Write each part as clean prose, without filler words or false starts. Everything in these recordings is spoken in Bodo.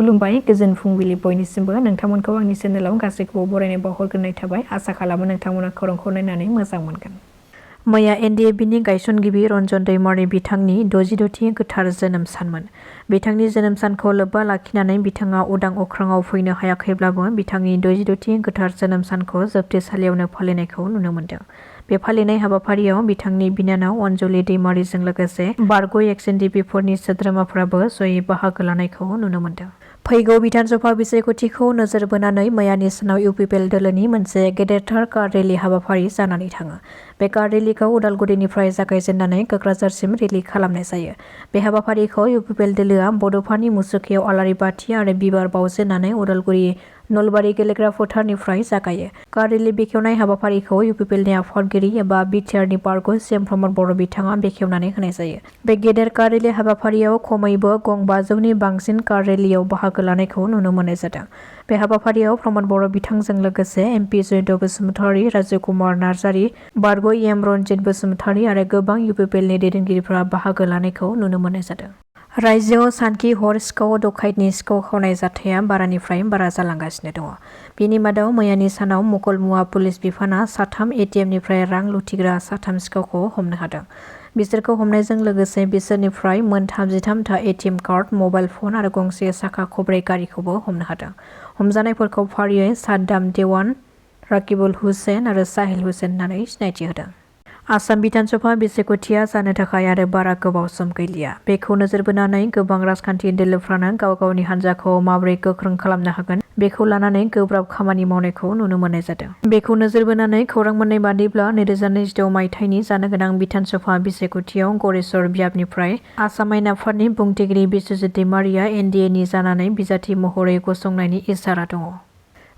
खुलुमबाय गोजोन फुंबिलि बयनिसिमबो नोंथांमोनखौ आंनि चेनेलाव गासैखौबो बरायनाय बावहरग्रोनाय थाबाय आसा खालामो नोंथांमोना खौरांखौ नायनानै मोजां मोनगोन। मैया एनडिएफबिनि गायसनगिरि रन्जन दैमारि बिथांनि 66थि गोथार जोनोम सानमोन। बिथांनि जोनोम सानखौ लोब्बा लाखिनानै बिथाङा उदां अख्राङाव फैनो हायाखैब्लाबो बिथांनि 66थि गोथार जोनोम सानखौ जोबथेसालियावनो फालिनायखौ नुनो मोन्दों। बे फालिनाय हाबाफारियाव बिथांनि बिनानाव अनजलि दैमारिजों लोगोसे बारग' एक्स-एनडिएफबिफोरनि सोद्रोमाफोराबो जयै बाहागो लानायखौ नुनो मोन्दों। फैगौ बिधानसभा बिसायख'थिखौ नोजोर बोनानै मैयानि सानाव इउपिपिएल दोलोनि मोनसे गेदेरथार कार रेलि हाबाफारि जानानै थाङो। बे कार रेलिखौ उदालगुरिनिफ्राय जागायजेननानै क'क्राझारसिम रेलि खालामनाय जायो। बे हाबाफारिखौ इउपिपिएल दोलोआ बड'फानि मुसुखायाव आलारि बाथि आरो बिबार बावजेननानै उदालगुरि नलबारि गेलेग्रा फोथारनिफ्राय जागायो। कार रेलि बेखेवनाय हाबाफारिखौ इउपिपिएलनि आफादगिरि एबा बिटिआरनि बारग' सिएम प्रमद बर' बिथाङा बेखेवनानै होनाय जायो। बे गेदेर कार रेलि हाबाफारियाव खमैबो गं 500नि बांसिन कार रेलियाव बाहागो लानायखौ नुनो मोननाय जादों। बे हाबाफारियाव प्रमद बर' बिथांजों लोगोसे एमपि जयन्त बसुमतारी, राजु कुमार नार्जारी, बारग' एम रन्जित बसुमतारी आरो गोबां इउपिपिएलनि दैदेनगिरिफोरा बाहागो लानायखौ नुनो मोननाय जादों। रायजोआव सानखि हर सिखाव डकाइतनि सिखाव खावनाय जाथाया बारानिफ्राय बारा जालांगासिनो दङ। बेनि मादाव मैयानि सानाव मकलमुवा पुलिस बिफाना 3 एटिएमनिफ्राय रां लुथिग्रा 3 सिखावखौ हमनो हादों। बिसोरखौ हमनायजों लोगोसे बिसोरनिफ्राय मोन 33 था एटिएम कार्ड, मबाइल फन आरो गंसे साखा खब्रै गारिखौबो हमनो हादों। हमजानायफोरखौ फारियै साद्दाम देवान, राकिबुल हुसेन आरो साहिल हुसेन होननानै सिनायथि होदों। आसाम बिधानसभा बिसायख'थिया जानो थाखाय आरो बारा गोबाव सम गैलिया। बेखौ नोजोर बोनानै गोबां राजखान्थि दोलोफ्रानो गाव गावनि हान्जाखौ माबोरै गोख्रों खालामनो हागोन बेखौ लानानै गोब्राब खामानि मावनायखौ नुनो मोननाय जादों। बेखौ नोजोर बोनानै खौरां मोननाय बादिब्ला 2026 मायथाइनि जानो गोनां बिधानसभा बिसायख'थियाव गरेस्वर बियाबनिफ्राय आसाम आयेन आफादनि बुंथिगिरि बिस्वजित दैमारिया एनडिएनि जानानै बिजाथि महरै गसंनायनि इसारा दङ।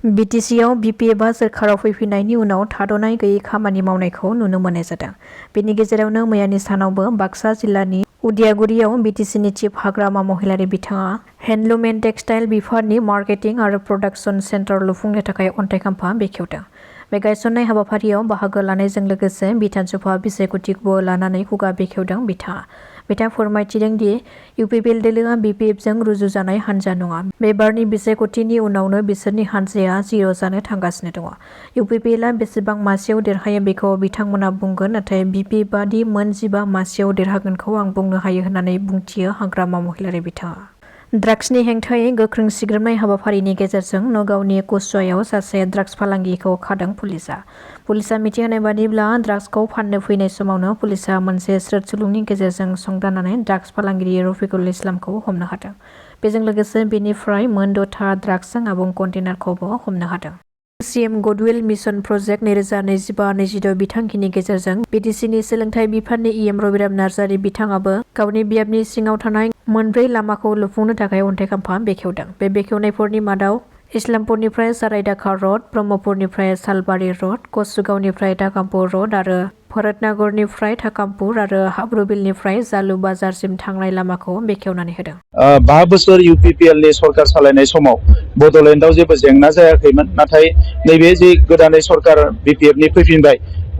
बिटिसिआव बिपिएफआ सोरखाराव फैफिननायनि उनाव थाद'नाय गैयै खामानि मावनायखौ नुनो मोननाय जादों। बेनि गेजेरावनो मैयानि सानावबो बाक्सा जिल्लानि उदियागुरियाव बिटिसिनि चिफ हाग्रामा महिलारि बिथाङा हेन्डलुम एन्ड टेक्सटाइल बिफाननि मार्केटिं आरो प्रडाक्सन सेन्टार लुफुंनो थाखाय अन्थाइ खाम्फा बेखेवदों। बे गायसननाय हाबाफारियाव बाहागो लानायजों लोगोसे बिधानसभा बिसायख'थिखौबो लानानै खुगा बेखेवदों बिथाङा। बिथाङा फोरमायथिदों दि इउपिपिएल दोलोआ बिपिएफजों रुजुजानाय हान्जा नङा। बे बारनि बिसायख'थिनि उनावनो बिसोरनि हान्जाया 0 जानो थांगासिनो दङ। इउपिपिएलआ बेसेबां मासियाव देरहायो बेखौ बिथांमोना बुंगोन, नाथाय बिपिएफआ दि मोन 15 मासियाव देरहागोनखौ आं बुंनो हायो होननानै बुंथियो हाग्रामा महिलारि बिथाङा। ड्राग्सनि हेंथायै गोख्रों सिग्रोमनाय हाबाफारिनि गेजेरजों नगावनि कुसुवायाव सासे ड्राग्स फालांगिखौ खादों पुलिसआ। पुलिसआ मिथिहोनाय बादिब्ला ड्राग्सखौ फाननो फैनाय समावनो पुलिसआ मोनसे स्रोद सुलुंनि गेजेरजों संदाननानै ड्राग्स फालांगिरि रफिकुल इस्लामखौ हमनो हादों। बेजों लोगोसे बेनिफ्राय मोन 6 था ड्राग्सजों आबुं कन्टेनारखौबो हमनो हादों। सिएम गुडविल मिशन प्रजेक्ट 2025-26 बिथांखिनि गेजेरजों बिटिसिनि सोलोंथाइ बिफाननि इएम रबिराम नार्जारी बिथाङाबो गावनि बियाबनि सिङाव थानाय मोनब्रै लामाखौ लुफुंनो थाखाय अन्थाइ खाम्फा बेखेवदों। बे बेखेवनायफोरनि मादाव इस्लामपुरनिफ्राय सारायदाखा रड, ब्रह्मपुरनिफ्राय सालबारि रड, कसुगावनिफ्राय थाकामपुर रड आरो भरतनगरनिफ्राय थाकामपुर आरो हाब्रुबिलनिफ्राय जालु बाजारसिम थांनाय लामाखौ बेखेवनानै होदों। 5 बोसोर इउपिपिएलनि सरकार सालायनाय समाव बड'लेण्डआव जेबो जेंना जायाखैमोन, नाथाय नैबे जे गोदानै सरकार बिपिएफनि फैफिनबाय,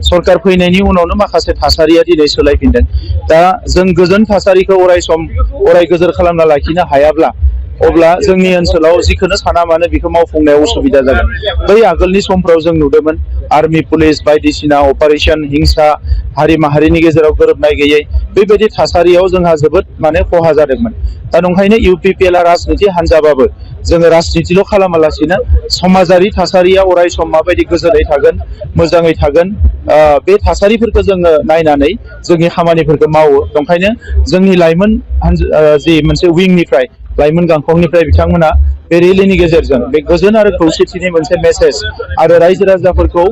सरकार फैनायनि उनावनो माखासे थासारिया दिनै सोलायफिनदों। दा जों गोजोन थासारिखौ अराय गोजोर खालामना लाखिनो हायाब्ला अब्ला जोंनि ओनसोलाव जिखौनो साना मानो बेखौ मावफुंनायाव उसुबिदा जागोन। बै आगोलनि समफ्राव जों नुदोंमोन आर्मि पुलिस बायदिसिना अपारेशन, हिंसा, हारि माहारिनि गेजेराव गोरोबनाय गैयै बेबायदि थासारियाव जोंहा जोबोद खहा जादोंमोन। दा नंखायनो इउपिपिएलआ राजनिति हान्जाबाबो जोङो राजनितिल' खालामालासिनो समाजारि थासारिया अराय सम माबायदि गोजोनै थागोन, मोजाङै थागोन, बे थासारिफोरखौ जोङो नायनानै जोंनि खामानिफोरखौ मावो। ओंखायनो जोंनि लाइमोन जि मोनसे विंनिफ्राय लाइमोन गांखंनिफ्राय बिथांमोना बे रेलिनि गेजेरजों बे गोजोन आरो खौसेथिनि मोनसे मेसेज आरो रायजो राजाफोरखौ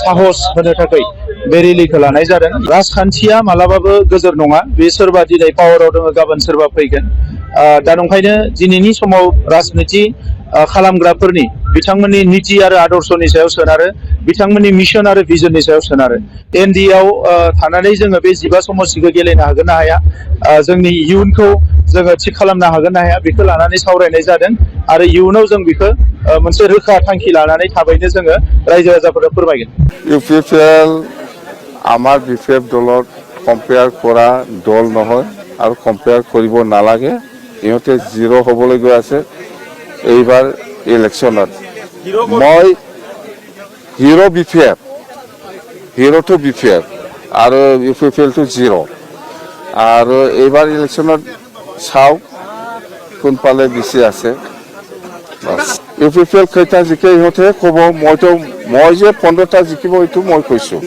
साहस होनो थाखाय बे रेलिखौ लानाय जादों। राजखान्थिया मालाबाबो गोजोर नङा। बे सोरबा दिनै पावाराव दङ, गाबोन सोरबा फैगोन। दा नंखायनो दिनैनि समाव राजनिति खालामग्राफोरनि बिथांमोननि नीति आरो आदर्शनि सायाव सोनारो, बिथांमोननि मिशन आरो भिजननि सायाव सोनारो। एनडिएआव थानानै जोङो बे 15 समस्तिखौ गेलेनो हागोन ना हाया, जोंनि इयुनखौ जोङो थिग खालामनो हागोन ना हाया, बेखौ लानानै सावरायनाय जादों आरो इयुनाव जों बेखौ मोनसे रोखा थांखि लानानै थाबैनो जोङो रायजो राजाफोरनो फोरमायगोन। ইউপিপিএল আমাৰ বিপিএফ দলত কম্পেয়াৰ কৰা দল নহয় আৰু কম্পেয়াৰ কৰিব নালাগে। ইহঁতে 0 হ'বলৈ গৈ আছে। এইবাৰ ইলেকশ্যনত মই হিৰো BPF হিৰোটো BPF আৰু UPPLটো 0 আৰু এইবাৰ ইলেকশ্যনত চাওক কোন পালে বেছি আছে UPPL কেইটা জিকে ইহঁতে ক'ব মই যে 15টা জিকিব এইটো মই কৈছোঁ